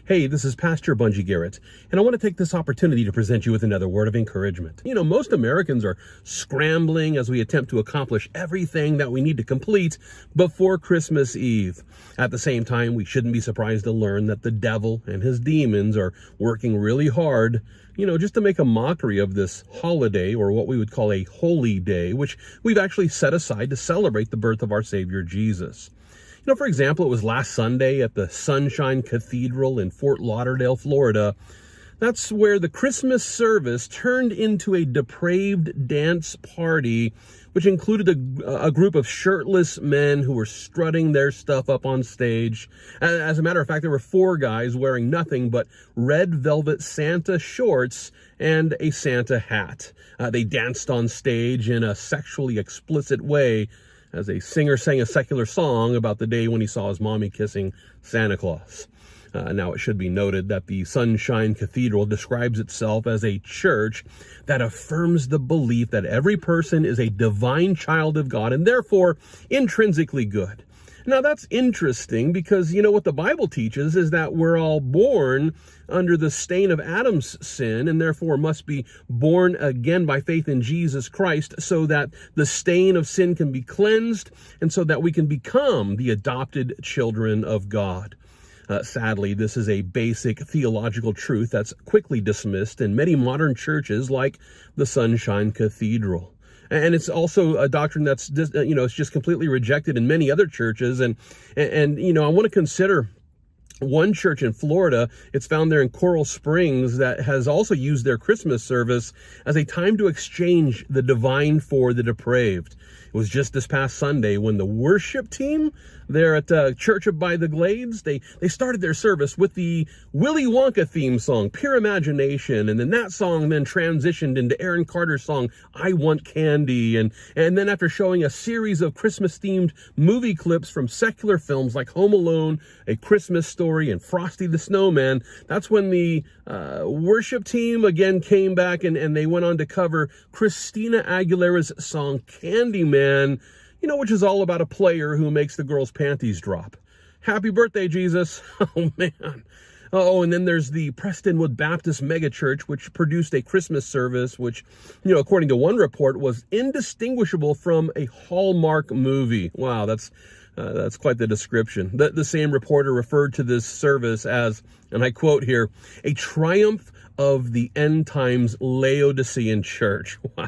Hey, this is Pastor Bunjee Garrett, and I want to take this opportunity to present you with another word of encouragement. Most Americans are scrambling as we attempt to accomplish everything that we need to complete before Christmas Eve. At the same time, we shouldn't be surprised to learn that the devil and his demons are working really hard, just to make a mockery of this holiday, or what we would call a holy day, which we've actually set aside to celebrate the birth of our Savior Jesus. For example, it was last Sunday at the Sunshine Cathedral in Fort Lauderdale, Florida. That's where the Christmas service turned into a depraved dance party, which included a group of shirtless men who were strutting their stuff up on stage. As a matter of fact, there were 4 guys wearing nothing but red velvet Santa shorts and a Santa hat. They danced on stage in a sexually explicit way, as a singer sang a secular song about the day when he saw his mommy kissing Santa Claus. Now, it should be noted that the Sunshine Cathedral describes itself as a church that affirms the belief that every person is a divine child of God and therefore intrinsically good. Now, that's interesting because, what the Bible teaches is that we're all born under the stain of Adam's sin and therefore must be born again by faith in Jesus Christ so that the stain of sin can be cleansed and so that we can become the adopted children of God. Sadly, this is a basic theological truth that's quickly dismissed in many modern churches like the Sunshine Cathedral. And it's also a doctrine that's, it's just completely rejected in many other churches. And I want to consider one church in Florida. It's found there in Coral Springs that has also used their Christmas service as a time to exchange the divine for the depraved. It was just this past Sunday when the worship team there at Church of by the Glades, they started their service with the Willy Wonka theme song, Pure Imagination, and then that song then transitioned into Aaron Carter's song, I Want Candy, and then after showing a series of Christmas-themed movie clips from secular films like Home Alone, A Christmas Story, and Frosty the Snowman, that's when the worship team again came back and they went on to cover Christina Aguilera's song Candyman, which is all about a player who makes the girl's panties drop. Happy birthday, Jesus. Oh, man. Oh, and then there's the Prestonwood Baptist megachurch, which produced a Christmas service, which, according to one report, was indistinguishable from a Hallmark movie. Wow, that's quite the description. The same reporter referred to this service as, and I quote here, a triumph of the end times Laodicean church. Wow.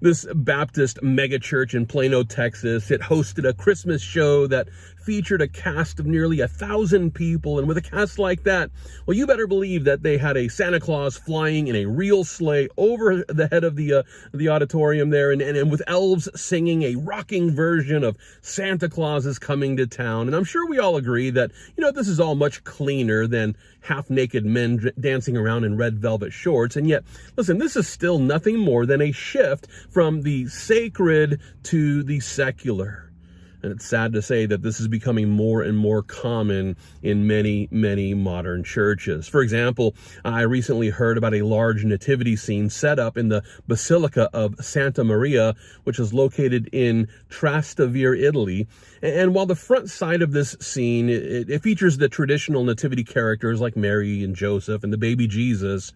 This Baptist megachurch in Plano, Texas, it hosted a Christmas show that featured a cast of nearly 1,000 people. And with a cast like that, well, you better believe that they had a Santa Claus flying in a real sleigh over the head of the auditorium there, and with elves singing a rocking version of Santa Claus is Coming to Town. And I'm sure we all agree that, this is all much cleaner than half-naked men dancing around in red velvet shorts. And yet, listen, this is still nothing more than a shift from the sacred to the secular. And it's sad to say that this is becoming more and more common in many, many modern churches. For example, I recently heard about a large nativity scene set up in the Basilica of Santa Maria, which is located in Trastevere, Italy. And while the front side of this scene, it features the traditional nativity characters like Mary and Joseph and the baby Jesus,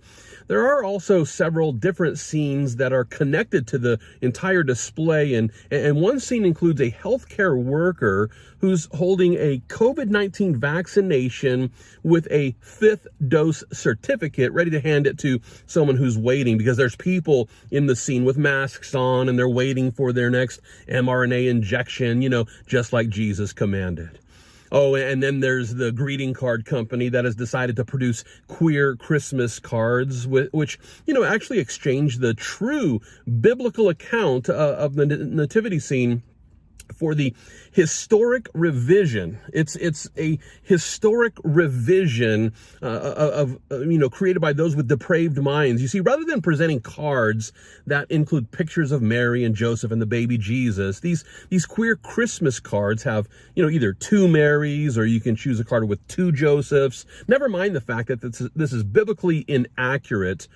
there are also several different scenes that are connected to the entire display. And one scene includes a healthcare worker who's holding a COVID-19 vaccination with a 5th dose certificate, ready to hand it to someone who's waiting, because there's people in the scene with masks on and they're waiting for their next mRNA injection, just like Jesus commanded. Oh, and then there's the greeting card company that has decided to produce queer Christmas cards, which, actually exchange the true biblical account of the nativity scene for the historic revision. It's a historic revision of created by those with depraved minds. You see, rather than presenting cards that include pictures of Mary and Joseph and the baby Jesus, these queer Christmas cards have, either 2 Marys, or you can choose a card with 2 Josephs. Never mind the fact that this is biblically inaccurate.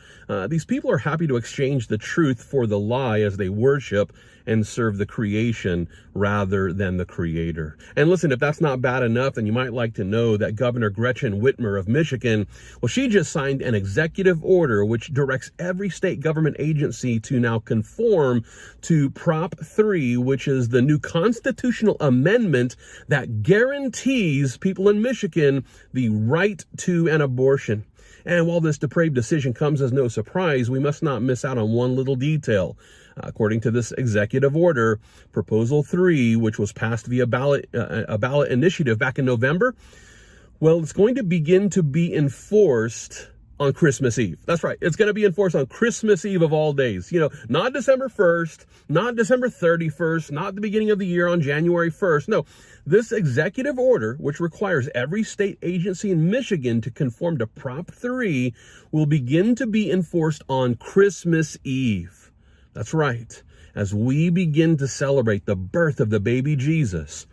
These people are happy to exchange the truth for the lie as they worship. and serve the creation rather than the Creator. And listen, if that's not bad enough, then you might like to know that Governor Gretchen Whitmer of Michigan, well, she just signed an executive order which directs every state government agency to now conform to Prop 3, which is the new constitutional amendment that guarantees people in Michigan the right to an abortion. And while this depraved decision comes as no surprise, we must not miss out on one little detail. According to this executive order, Proposal 3, which was passed via a ballot initiative back in November, well, it's going to begin to be enforced on Christmas Eve. That's right. It's going to be enforced on Christmas Eve of all days. Not December 1st, not December 31st, not the beginning of the year on January 1st. No, this executive order, which requires every state agency in Michigan to conform to Prop 3, will begin to be enforced on Christmas Eve. That's right. As we begin to celebrate the birth of the baby Jesus,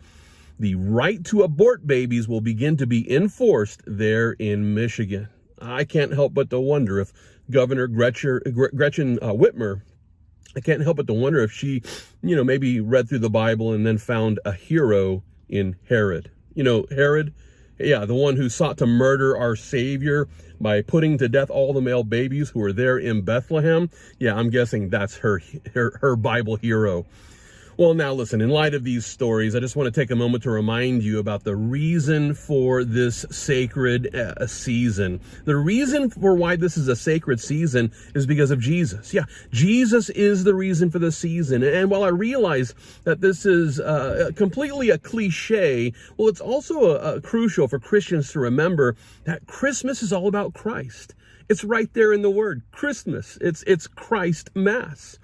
the right to abort babies will begin to be enforced there in Michigan. I can't help but to wonder if Governor Gretchen Whitmer, I can't help but to wonder if she, maybe read through the Bible and then found a hero in Herod. Herod, the one who sought to murder our Savior by putting to death all the male babies who were there in Bethlehem. Yeah, I'm guessing that's her Bible hero. Well, now listen, in light of these stories, I just want to take a moment to remind you about the reason for this sacred season. The reason for why this is a sacred season is because of Jesus. Yeah, Jesus is the reason for the season. And while I realize that this is completely a cliche, well, it's also crucial for Christians to remember that Christmas is all about Christ. It's right there in the word, Christmas. It's Christ Mass.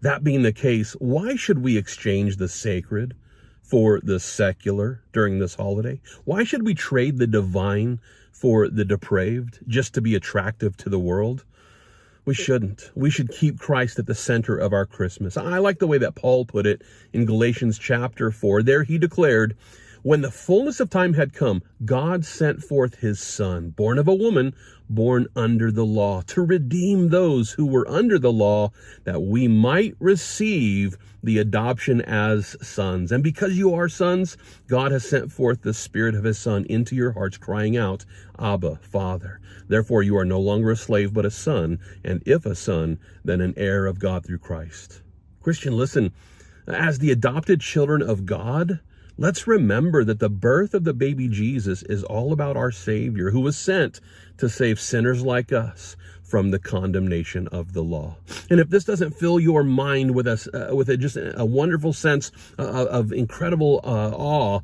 That being the case, why should we exchange the sacred for the secular during this holiday? Why should we trade the divine for the depraved just to be attractive to the world? We shouldn't. We should keep Christ at the center of our Christmas. I like the way that Paul put it in Galatians chapter 4. There he declared, "When the fullness of time had come, God sent forth his Son, born of a woman, born under the law, to redeem those who were under the law, that we might receive the adoption as sons. And because you are sons, God has sent forth the Spirit of his Son into your hearts, crying out, Abba, Father. Therefore you are no longer a slave, but a son, and if a son, then an heir of God through Christ." Christian, listen, as the adopted children of God, let's remember that the birth of the baby Jesus is all about our Savior, who was sent to save sinners like us from the condemnation of the law. And if this doesn't fill your mind with just a wonderful sense of incredible awe,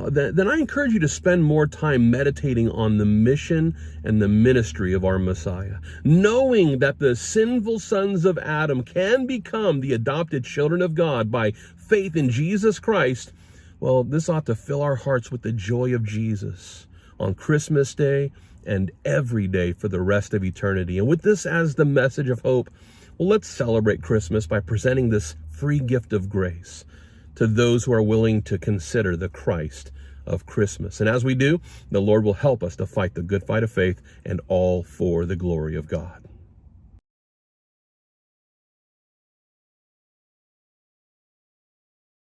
then I encourage you to spend more time meditating on the mission and the ministry of our Messiah. Knowing that the sinful sons of Adam can become the adopted children of God by faith in Jesus Christ, well, this ought to fill our hearts with the joy of Jesus on Christmas Day and every day for the rest of eternity. And with this as the message of hope, well, let's celebrate Christmas by presenting this free gift of grace to those who are willing to consider the Christ of Christmas. And as we do, the Lord will help us to fight the good fight of faith, and all for the glory of God.